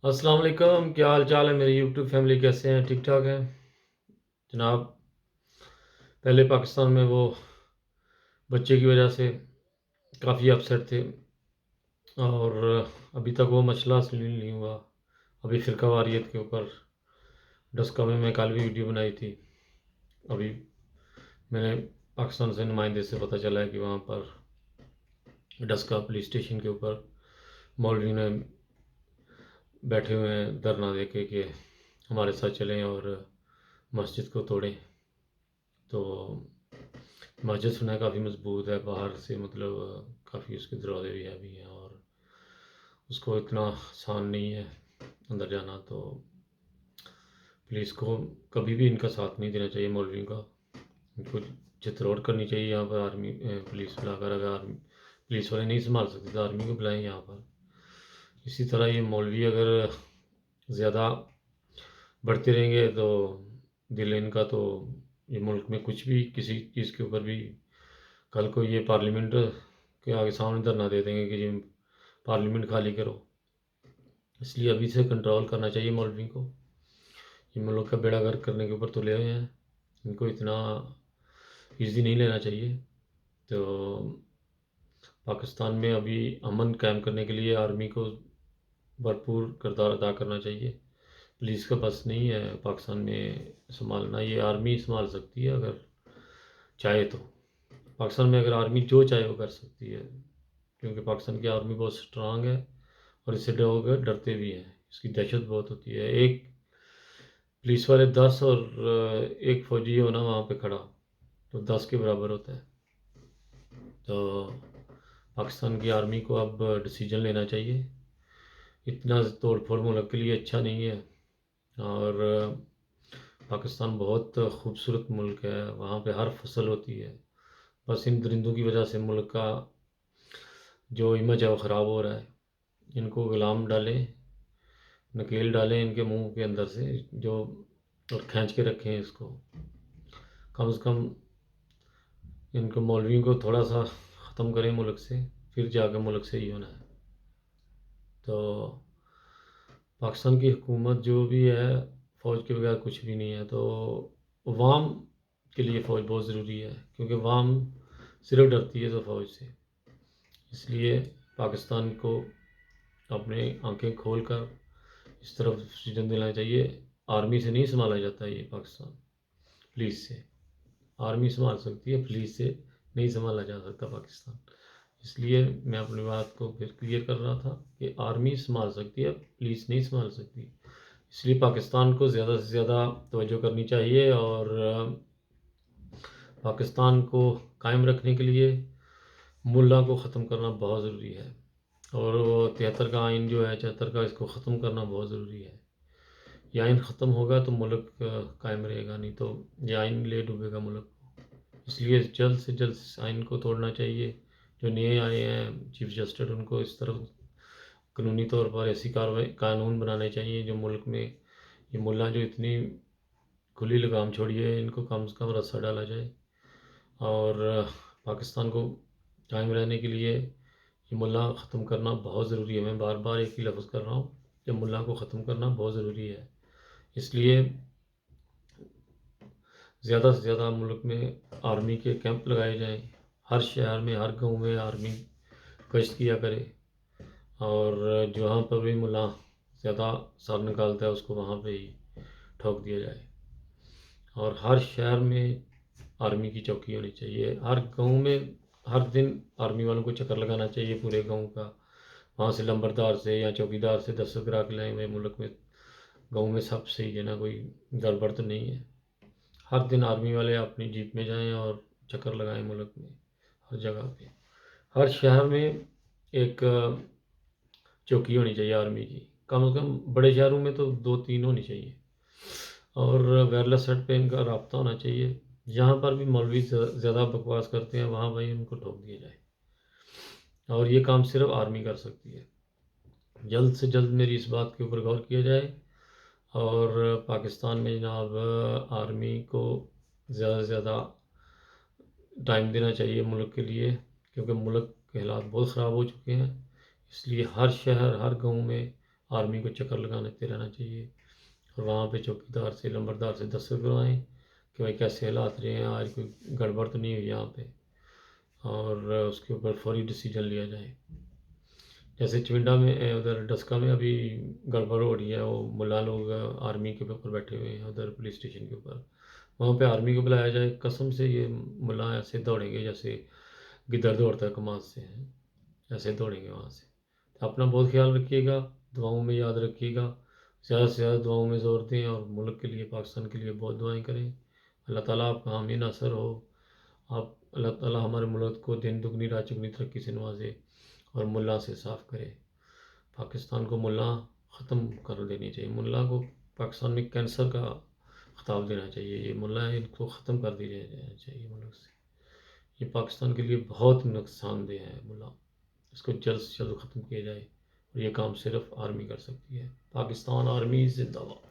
السلام علیکم، کیا حال چال ہے میری یوٹیوب فیملی؟ کیسے ہیں؟ ٹھیک ٹھاک ہیں جناب؟ پہلے پاکستان میں وہ بچے کی وجہ سے کافی اپسیٹ تھے، اور ابھی تک وہ مسئلہ حل نہیں ہوا۔ ابھی فرقہ واریت کے اوپر ڈسکا میں کل بھی ویڈیو بنائی تھی۔ ابھی میں نے پاکستان سے نمائندے سے پتہ چلا ہے کہ وہاں پر ڈسکا پولیس اسٹیشن کے اوپر مولوی نے بیٹھے ہوئے ہیں دھرنا دے کے کہ ہمارے ساتھ چلیں اور مسجد کو توڑیں۔ تو مسجد سنا ہے کافی مضبوط ہے، باہر سے مطلب کافی اس کے دروازے بھی ہیں، اور اس کو اتنا آسان نہیں ہے اندر جانا۔ تو پولیس کو کبھی بھی ان کا ساتھ نہیں دینا چاہیے، مولویوں کا۔ ان کو چتروڑ کرنی چاہیے یہاں پر آرمی پولیس بلا کر۔ اگر آرمی پولیس والے نہیں سنبھال سکتے تو آرمی کو بلائیں یہاں پر۔ اسی طرح یہ مولوی اگر زیادہ بڑھتے رہیں گے تو دل ان کا تو یہ ملک میں کچھ بھی کسی چیز کے اوپر بھی کل کو یہ پارلیمنٹ کے آگے سامنے دھرنا دے دیں گے کہ یہ پارلیمنٹ خالی کرو۔ اس لیے ابھی سے کنٹرول کرنا چاہیے مولوی کو۔ یہ ملک کا بیڑا گرک کرنے کے اوپر تلے ہوئے ہیں، ان کو اتنا ایزی نہیں لینا چاہیے۔ تو پاکستان میں ابھی امن قائم کرنے کے لیے آرمی کو بھرپور کردار ادا کرنا چاہیے۔ پولیس کا بس نہیں ہے پاکستان میں سنبھالنا، یہ آرمی سنبھال سکتی ہے اگر چاہے تو۔ پاکستان میں اگر آرمی جو چاہے وہ کر سکتی ہے، کیونکہ پاکستان کی آرمی بہت سٹرانگ ہے، اور اس سے لوگ ڈرتے بھی ہیں، اس کی دہشت بہت ہوتی ہے۔ ایک پولیس والے 10 اور ایک فوجی ہونا وہاں پہ کھڑا تو 10 کے برابر ہوتا ہے۔ تو پاکستان کی آرمی کو اب ڈیسیجن لینا چاہیے۔ اتنا توڑ پھوڑ ملک کے لیے اچھا نہیں ہے، اور پاکستان بہت خوبصورت ملک ہے، وہاں پہ ہر فصل ہوتی ہے۔ بس ان درندوں کی وجہ سے ملک کا جو امیج ہے وہ خراب ہو رہا ہے۔ ان کو غلام ڈالیں، نکیل ڈالیں ان کے منہ کے اندر سے جو، اور کھینچ کے رکھیں اس کو۔ کم سے کم ان کو مولویوں کو تھوڑا سا ختم کریں ملک سے، پھر جا کے ملک سے ہی ہونا ہے۔ تو پاکستان کی حکومت جو بھی ہے، فوج کے بغیر کچھ بھی نہیں ہے۔ تو عوام کے لیے فوج بہت ضروری ہے، کیونکہ عوام صرف ڈرتی ہے تو فوج سے۔ اس لیے پاکستان کو اپنے آنکھیں کھول کر اس طرف ڈیسیژن دینا چاہیے۔ آرمی سے نہیں سنبھالا جاتا یہ پاکستان، پولیس سے۔ آرمی سنبھال سکتی ہے، پولیس سے نہیں سنبھالا جا سکتا پاکستان۔ اس لیے میں اپنی بات کو پھر کلیئر کر رہا تھا کہ آرمی سنبھال سکتی ہے، پولیس نہیں سنبھال سکتی۔ اس لیے پاکستان کو زیادہ سے زیادہ توجہ کرنی چاہیے، اور پاکستان کو قائم رکھنے کے لیے ملا کو ختم کرنا بہت ضروری ہے، اور وہ 73 کا آئین جو ہے، 74 کا، اس کو ختم کرنا بہت ضروری ہے۔ یہ آئین ختم ہوگا تو ملک قائم رہے گا، نہیں تو یہ آئین لے ڈوبے گا ملک کو۔ اس لیے جلد سے جلد اس آئین کو توڑنا چاہیے۔ جو نئے آئے ہیں چیف جسٹس، ان کو اس طرف قانونی طور پر ایسی کاروائی قانون بنانے چاہیے جو ملک میں یہ ملا جو اتنی کھلی لگام چھوڑی ہے، ان کو کم سے کم رسہ ڈالا جائے۔ اور پاکستان کو قائم رہنے کے لیے یہ ملا ختم کرنا بہت ضروری ہے۔ میں بار بار ایک ہی لفظ کر رہا ہوں کہ ملا کو ختم کرنا بہت ضروری ہے۔ اس لیے زیادہ سے زیادہ ملک میں آرمی کے کیمپ لگائے جائیں، ہر شہر میں، ہر گاؤں میں آرمی گشت کیا کرے، اور جہاں پر بھی ملا زیادہ سر نکالتا ہے اس کو وہاں پہ ہی ٹھوک دیا جائے۔ اور ہر شہر میں آرمی کی چوکی ہونی چاہیے، ہر گاؤں میں ہر دن آرمی والوں کو چکر لگانا چاہیے پورے گاؤں کا۔ وہاں سے لمبردار سے یا چوکیدار سے دستخط کرا کے لائیں ہوئے ملک میں، گاؤں میں سب صحیح ہے نا، کوئی گڑبڑ تو نہیں ہے۔ ہر دن آرمی والے اپنی جیپ میں جائیں اور چکر لگائیں ملک میں، ہر جگہ پہ، ہر شہر میں ایک چوکی ہونی چاہیے آرمی کی، کم از کم بڑے شہروں میں تو 2-3 ہونی چاہیے، اور وائرلیس سیٹ پہ ان کا رابطہ ہونا چاہیے۔ جہاں پر بھی مولوی زیادہ بکواس کرتے ہیں وہاں بھائی ان کو ٹھوک دیا جائے، اور یہ کام صرف آرمی کر سکتی ہے۔ جلد سے جلد میری اس بات کے اوپر غور کیا جائے، اور پاکستان میں جناب آرمی کو زیادہ سے زیادہ ٹائم دینا چاہیے ملک کے لیے، کیونکہ ملک کے حالات بہت خراب ہو چکے ہیں۔ اس لیے ہر شہر، ہر گاؤں میں آرمی کو چکر لگاتے رہنا چاہیے، اور وہاں پہ چوکیدار سے لمبردار سے دستخط کروائیں کہ بھائی کیسے حالات رہے ہیں، آج کوئی گڑبڑ تو نہیں ہوئی یہاں پہ، اور اس کے اوپر فوری ڈیسیجن لیا جائے۔ جیسے چونڈا میں ادھر ڈسکا میں ابھی گڑبڑ ہو رہی ہے، وہ ملا لوگ آرمی کے اوپر بیٹھے ہوئے ہیں ادھر پولیس اسٹیشن کے اوپر، وہاں پہ آرمی کو بلایا جائے، قسم سے یہ ملا ایسے دوڑیں گے جیسے گدڑ دوڑتا ہے کماز سے، ایسے دوڑیں گے وہاں سے۔ اپنا بہت خیال رکھیے گا، دعاؤں میں یاد رکھیے گا، زیادہ سے زیادہ دعاؤں میں زور دیں، اور ملک کے لیے، پاکستان کے لیے بہت دعائیں کریں۔ اللہ تعالیٰ آپ کا حامی ناصر ہو، آپ اللہ تعالیٰ ہمارے ملک کو دن دگنی رات چگنی ترقی سے نوازے، اور ملا سے صاف کرے۔ پاکستان کو ملا ختم کر دینی چاہیے، ملا کو پاکستان میں کینسر کا خطاب دینا چاہیے، یہ ملا ہے ان کو ختم کر دی جانا چاہیے ملک سے، یہ پاکستان کے لیے بہت نقصان دہ ہے ملا، اس کو جلد سے جلد ختم کیا جائے، اور یہ کام صرف آرمی کر سکتی ہے۔ پاکستان آرمی زندہ باد۔